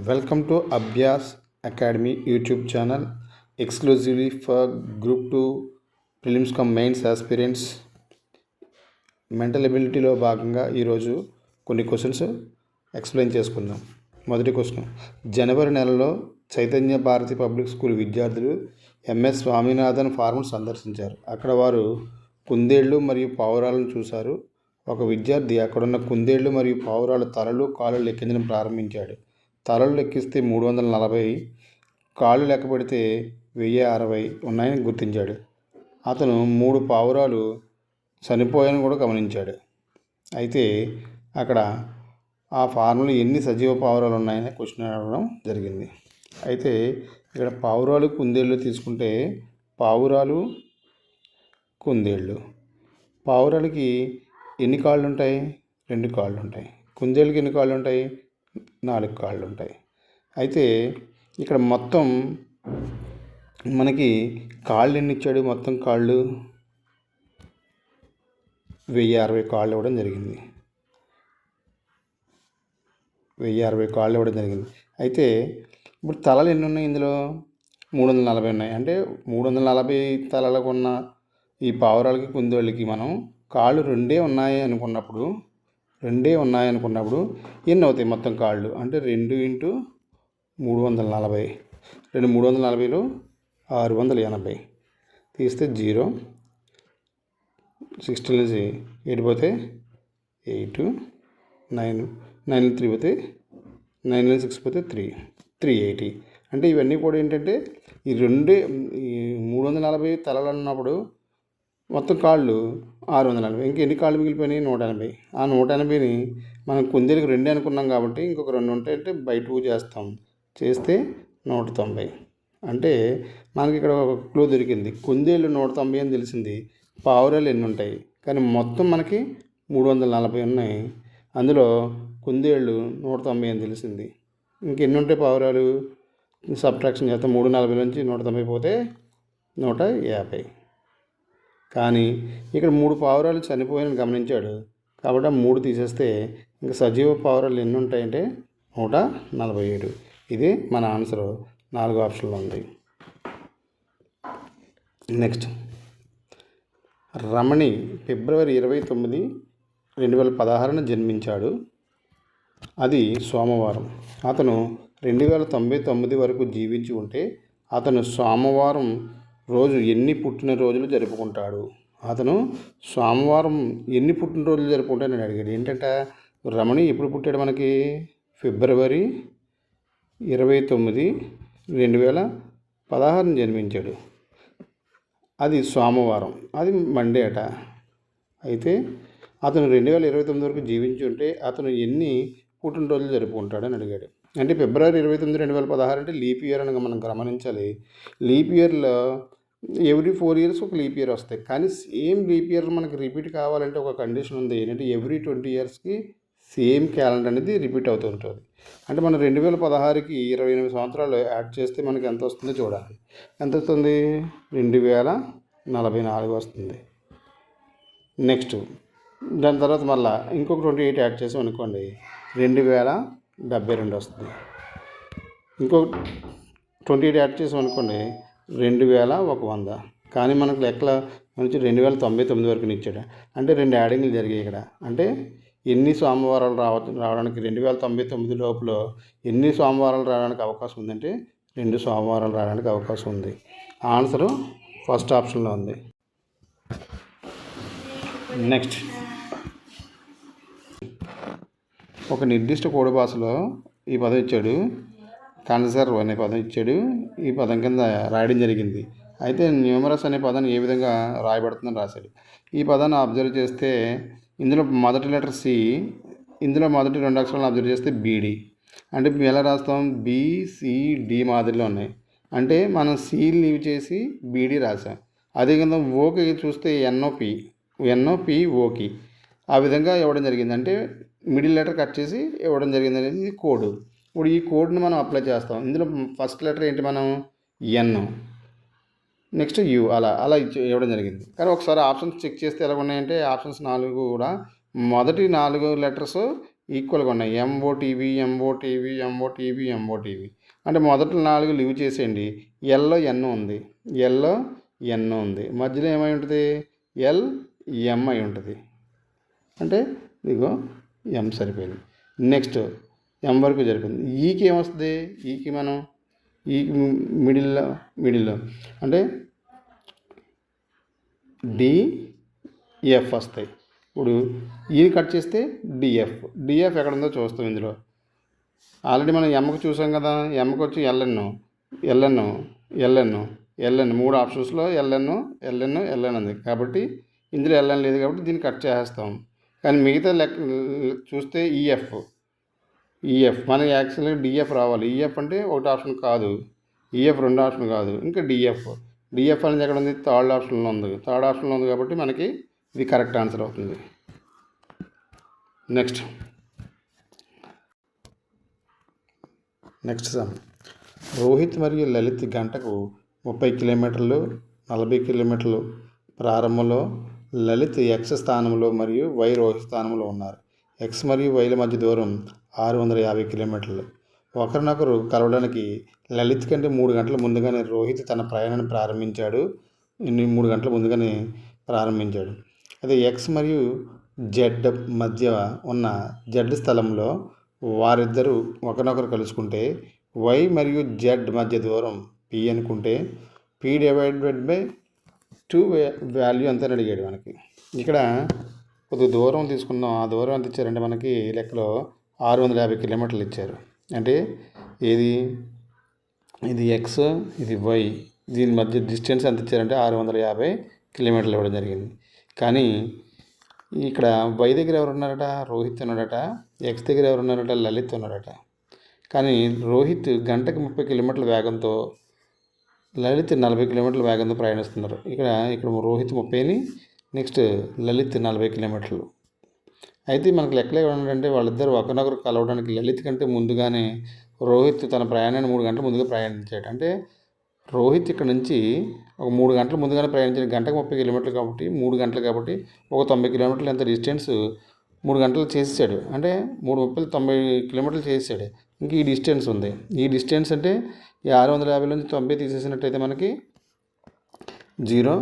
Welcome to Abhyas Academy YouTube channel exclusively for Group 2 Prelims cum Mains aspirants. Mental ఎబిలిటీలో భాగంగా ఈరోజు కొన్ని questions explain చేసుకుందాం. మొదటి క్వశ్చన్, జనవరి నెలలో చైతన్య భారతి పబ్లిక్ స్కూల్ విద్యార్థులు ఎంఎస్ స్వామినాథన్ ఫార్మ్ను సందర్శించారు. అక్కడ వారు కుందేళ్లు మరియు పావురాలను చూశారు. ఒక విద్యార్థి అక్కడున్న కుందేళ్లు మరియు పావురాల తలలు కాళ్ళు లెక్కించడం ప్రారంభించాడు. తలలు లెక్కిస్తే 340, కాళ్ళు లెక్క పెడితే 1060 ఉన్నాయని గుర్తించాడు. అతను 3 పావురాలు చనిపోయాయని కూడా గమనించాడు. అయితే అక్కడ ఆ ఫార్మ్లో ఎన్ని సజీవ పావురాలు ఉన్నాయని క్వశ్చన్ అడగడం జరిగింది. అయితే ఇక్కడ పావురాలు కుందేళ్ళు తీసుకుంటే పావురాలు కుందేళ్ళు, పావురాలకి ఎన్ని కాళ్ళు ఉంటాయి? 2 కాళ్ళు ఉంటాయి. కుందేళ్ళకి ఎన్ని కాళ్ళు ఉంటాయి? 4 కాళ్ళు ఉంటాయి. అయితే ఇక్కడ మొత్తం మనకి కాళ్ళు ఎన్ని ఇచ్చాడు? మొత్తం కాళ్ళు 1060 కాళ్ళు ఇవ్వడం జరిగింది. 1060 కాళ్ళు ఇవ్వడం జరిగింది. అయితే ఇప్పుడు తలలు ఎన్ని ఉన్నాయి? ఇందులో 340 ఉన్నాయి. అంటే 340 తలలకు ఉన్న ఈ పావురాలకి కుందేళ్ళకి మనం కాళ్ళు 2 ఉన్నాయి అనుకున్నప్పుడు ఎన్ని అవుతాయి మొత్తం కాళ్ళు? అంటే 2 × 340, 340లో 680 తీస్తే 0, 16 నుంచి 8 పోతే 8, 9, 9 3 పోతే 9 6 పోతే 380. అంటే ఇవన్నీ కూడా ఏంటంటే ఈ 340 తలలు అన్నప్పుడు మొత్తం కాళ్ళు 640. ఇంకెన్ని కాళ్ళు మిగిలిపోయినాయి? 180. ఆ 180ని మనం కుందేలుకి 2 అనుకున్నాం కాబట్టి ఇంకొక 2 ఉంటాయి, అంటే బై 2 చేస్తాం. చేస్తే 190. అంటే మనకి ఇక్కడ ఒక క్లూ దొరికింది. కుందేళ్ళు 190 అని తెలిసింది. పావురాలు ఎన్ని ఉంటాయి? కానీ మొత్తం మనకి 340 ఉన్నాయి. అందులో కుందేళ్ళు 190 అని తెలిసింది. ఇంకెన్ని ఉంటాయి పావురాలు? సబ్ట్రాక్షన్ చేస్తాం. 340 నుంచి 190 పోతే 150. కానీ ఇక్కడ 3 పావురాలు చనిపోయాయని గమనించాడు కాబట్టి 3 తీసేస్తే ఇంకా సజీవ పావురాలు ఎన్ని ఉంటాయంటే 147. ఇది మన ఆన్సర్. 4 ఆప్షన్లో ఉంది. నెక్స్ట్, రమణి ఫిబ్రవరి 29, 2016 జన్మించాడు. అది సోమవారం. అతను 2099 వరకు జీవించి ఉంటే అతను సోమవారం రోజు ఎన్ని పుట్టినరోజులు జరుపుకుంటాడు? అతను సోమవారం ఎన్ని పుట్టినరోజులు జరుపుకుంటాడని అడిగాడు. ఏంటంటే రమణి ఎప్పుడు పుట్టాడు? మనకి ఫిబ్రవరి 29, 2016 జన్మించాడు. అది సోమవారం, అది మండే అట. అయితే అతను 2029 వరకు జీవించి ఉంటే అతను ఎన్ని పుట్టినరోజులు జరుపుకుంటాడని అడిగాడు. అంటే ఫిబ్రవరి 29, 2016 అంటే లీప్ ఇయర్ అని మనం గమనించాలి. లీప్ ఇయర్లో ఎవ్రీ 4 ఇయర్స్ ఒక లీప్ ఇయర్ వస్తాయి. కానీ సేమ్ లీప్ ఇయర్ మనకి రిపీట్ కావాలంటే ఒక కండిషన్ ఉంది. ఏంటంటే ఎవ్రీ 20 ఇయర్స్కి సేమ్ క్యాలెండర్ అనేది రిపీట్ అవుతూ ఉంటుంది. అంటే మనం 2016కి 28 సంవత్సరాలు యాడ్ చేస్తే మనకి ఎంత వస్తుందో చూడాలి. ఎంత వస్తుంది? 2044 వస్తుంది. నెక్స్ట్ దాని తర్వాత మళ్ళీ ఇంకొక 28 యాడ్ చేసాం అనుకోండి, 2072 వస్తుంది. ఇంకొక 28 యాడ్ చేసాం అనుకోండి, 2100. కానీ మనకు లెక్కల నుంచి 2099 వరకు ఇచ్చాడు. అంటే 2 యాడింగ్లు జరిగాయి ఇక్కడ. అంటే ఎన్ని సోమవారాలు రావడానికి 2099 లోపల ఎన్ని సోమవారాలు రావడానికి అవకాశం ఉందంటే 2 సోమవారాలు రావడానికి అవకాశం ఉంది. ఆన్సరు ఫస్ట్ ఆప్షన్లో ఉంది. నెక్స్ట్, ఒక నిర్దిష్ట కోడ్ భాషలో ఈ పదం ఇచ్చాడు. కన్సర్వ్ అనే పదం ఇచ్చాడు. ఈ పదం కింద రాయడం జరిగింది. అయితే న్యూమరస్ అనే పదాన్ని ఏ విధంగా రాయబడుతుందని రాశాడు. ఈ పదాన్ని అబ్జర్వ్ చేస్తే ఇందులో మొదటి లెటర్ సి, ఇందులో మొదటి 2 అక్షరాలను అబ్జర్వ్ చేస్తే బీడి. అంటే ఎలా రాస్తాం? బిసిడి మాదిరిలో ఉన్నాయి. అంటే మనం సి లీవ్ చేసి బీడి రాసాం. అదే కింద ఓకి చూస్తే ఎన్ఓపి ఓకి ఆ విధంగా ఇవ్వడం జరిగింది. అంటే మిడిల్ లెటర్ కట్ చేసి ఇవ్వడం జరిగింది అనేది ఇది కోడ్. ఇప్పుడు ఈ కోడ్ని మనం అప్లై చేస్తాం. ఇందులో ఫస్ట్ లెటర్ ఏంటి? మనం ఎన్, నెక్స్ట్ యూ, అలా ఇవ్వడం జరిగింది. కానీ ఒకసారి ఆప్షన్స్ చెక్ చేస్తే ఎలా ఉన్నాయంటే ఆప్షన్స్ 4 కూడా మొదటి 4 లెటర్స్ ఈక్వల్గా ఉన్నాయి. ఎంఓటీవీ ఎంఓటీవీ ఎంఓటీవీ ఎంఓటీవీ అంటే మొదటి 4 లీవ్ చేసేయండి. ఎల్లో ఎన్ ఉంది, ఎల్లో ఎన్ ఉంది, మధ్యలో ఏమై ఉంటుంది, ఎల్ ఎం అయి ఉంటుంది. అంటే ఇదిగో ఎం సరిపోయింది. నెక్స్ట్ ఎం వరకు సరిపోయింది. ఈకి ఏమొస్తుంది, ఈకి మనం ఈకి మిడిల్లో అంటే డిఎఫ్ వస్తాయి. ఇప్పుడు ఈని కట్ చేస్తే డిఎఫ్ ఎక్కడ ఉందో చూస్తాం. ఇందులో ఆల్రెడీ మనం ఎంకి చూసాం కదా, ఎంకి వచ్చి ఎల్ఎన్ 3 ఆప్షన్స్లో ఎల్ఎన్ ఉంది కాబట్టి ఇందులో ఎల్ఎన్ లేదు కాబట్టి దీన్ని కట్ చేసేస్తాం. కానీ మిగతా లెక్క చూస్తే ఈఎఫ్ మనకి యాక్చువల్గా డిఎఫ్ రావాలి. ఈఎఫ్ అంటే ఒకటి ఆప్షన్ కాదు, ఈఎఫ్ 2 ఆప్షన్ కాదు, ఇంకా డిఎఫ్ అనేది ఎక్కడ ఉంది, థర్డ్ ఆప్షన్లో ఉంది కాబట్టి మనకి ఇది కరెక్ట్ ఆన్సర్ అవుతుంది. Next sum. రోహిత్ మరియు లలిత్ గంటకు 30 కిలోమీటర్లు 40 కిలోమీటర్లు ప్రారంభంలో లలిత్ ఎక్స్ స్థానంలో మరియు వై రోహిత్ స్థానంలో ఉన్నారు. ఎక్స్ మరియు వైల మధ్య దూరం 650 కిలోమీటర్లు. ఒకరినొకరు కలవడానికి లలిత్ కంటే 3 గంటల ముందుగానే రోహిత్ తన ప్రయాణాన్ని ప్రారంభించాడు. 3 గంటల ముందుగానే ప్రారంభించాడు. అదే ఎక్స్ మరియు జెడ్ మధ్య ఉన్న జెడ్ స్థలంలో వారిద్దరూ ఒకరినొకరు కలుసుకుంటే వై మరియు జెడ్ మధ్య దూరం పి అనుకుంటే పి డివైడెడ్ బై 2 వాల్యూ ఎంత అని అడిగాడు మనకి. ఇక్కడ కొద్దిగా దూరం తీసుకుందాం. ఆ దూరం ఎంత ఇచ్చారంటే మనకి లెక్కలో 650 కిలోమీటర్లు ఇచ్చారు. అంటే ఇది ఎక్స్, ఇది వై, దీని మధ్య డిస్టెన్స్ ఎంత ఇచ్చారంటే 650 కిలోమీటర్లు ఇవ్వడం జరిగింది. కానీ ఇక్కడ వై దగ్గర ఎవరు ఉన్నారట, రోహిత్ ఉన్నాడట. ఎక్స్ దగ్గర ఎవరు ఉన్నారట, లలిత్ ఉన్నాడట. కానీ రోహిత్ గంటకు 30 కిలోమీటర్ల వేగంతో, లలిత్ 40 కిలోమీటర్ల వేగంతో ప్రయాణిస్తున్నారు. ఇక్కడ రోహిత్ 30ని, నెక్స్ట్ లలిత్ 40 కిలోమీటర్లు. అయితే మనకు లెక్కలు ఏమంటే వాళ్ళిద్దరు ఒకరినొకరు కలవడానికి లలిత్ కంటే ముందుగానే రోహిత్ తన ప్రయాణాన్ని 3 గంటల ముందుగా ప్రయాణించాడు. అంటే రోహిత్ ఇక్కడ నుంచి ఒక 3 గంటల ముందుగానే ప్రయాణించాడు. గంటకు 30 కిలోమీటర్లు కాబట్టి 3 గంటలు కాబట్టి ఒక 90 కిలోమీటర్లు ఎంత డిస్టెన్స్ 3 గంటలు చేసేసాడు. అంటే 3 90 కిలోమీటర్లు చేసేసాడు. ఇంక ఈ డిస్టెన్స్ ఉంది. ఈ డిస్టెన్స్ అంటే ఈ 650 నుంచి 90 తీసేసినట్టయితే మనకి 0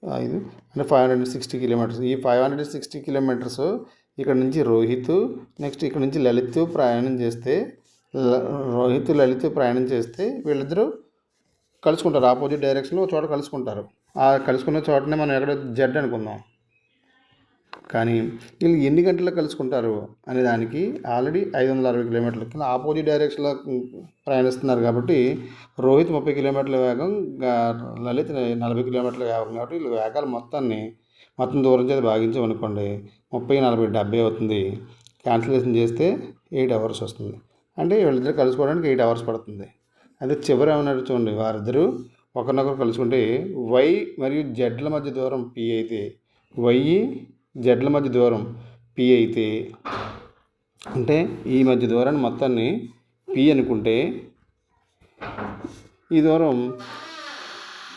5 అంటే 560 కిలోమీటర్స్. ఈ 560 కిలోమీటర్స్ ఇక్కడ నుంచి రోహిత్, నెక్స్ట్ ఇక్కడ నుంచి లలిత్ ప్రయాణం చేస్తే వీళ్ళిద్దరూ కలుసుకుంటారు. ఆపోజిట్ డైరెక్షన్లో ఒక చోట కలుసుకుంటారు. ఆ కలుసుకున్న చోటనే మనం ఎక్కడ జెడ్ అనుకుందాం. కానీ వీళ్ళు ఎన్ని గంటల్లో కలుసుకుంటారు అనే దానికి ఆల్రెడీ 560 కిలోమీటర్ల కింద ఆపోజిట్ డైరెక్షన్లో ప్రయాణిస్తున్నారు కాబట్టి రోహిత్ 30 కిలోమీటర్ల వేగం, లలిత్ 40 కిలోమీటర్ల వేగం కాబట్టి వీళ్ళు వేగాలు మొత్తం దూరం చేత భాగించామనుకోండి 30 40 70 అవుతుంది. క్యాన్సిలేషన్ చేస్తే 8 అవర్స్ వస్తుంది. అంటే వీళ్ళిద్దరు కలుసుకోవడానికి 8 అవర్స్ పడుతుంది. అదే చివరి ఏమన్నారు చూడండి, వారిద్దరూ ఒకరినొకరు కలుసుకుంటే వై మరియు జెడ్ల మధ్య దూరం పి అయితే, వై జెడ్ల మధ్య దూరం పి అయితే, అంటే ఈ మధ్య దూరాన్ని మొత్తాన్ని పి అనుకుంటే, ఈ దూరం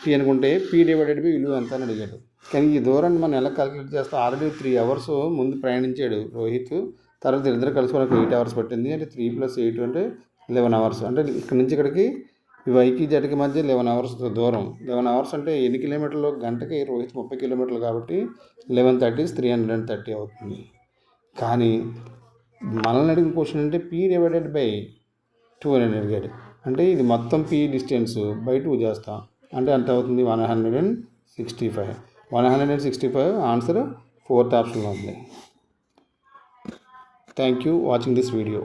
పి అనుకుంటే పి డివైడెడ్ బై విలువ ఎంత అని అడిగాడు. కానీ ఈ దూరాన్ని మనం ఎలా క్యాలిక్యులేట్ చేస్తాం, ఆల్రెడీ 3 అవర్స్ ముందు ప్రయాణించాడు రోహిత్. తర్వాత ఇద్దరు కలుసుకోవడానికి 8 అవర్స్ పట్టింది. అంటే 3 + 8 అంటే 11 అవర్స్. అంటే ఇక్కడ నుంచి ఇక్కడికి వైకి జెడ్కి మధ్య 11 అవర్స్ దూరం. 11 అవర్స్ అంటే ఎన్ని కిలోమీటర్లు, గంటకి రోహిత్ 30 కిలోమీటర్లు కాబట్టి 1130 330 అవుతుంది. కానీ మనల్ని అడిగిన క్వశ్చన్ అంటే పి డివైడెడ్ బై 2 అని అడిగాడు. అంటే ఇది మొత్తం పి డిస్టెన్స్ బై 2 చేస్తాం. అంటే ఎంత అవుతుంది, 165 ఆన్సర్ 4th ఆప్షన్లో ఉంది. Thank you watching this video.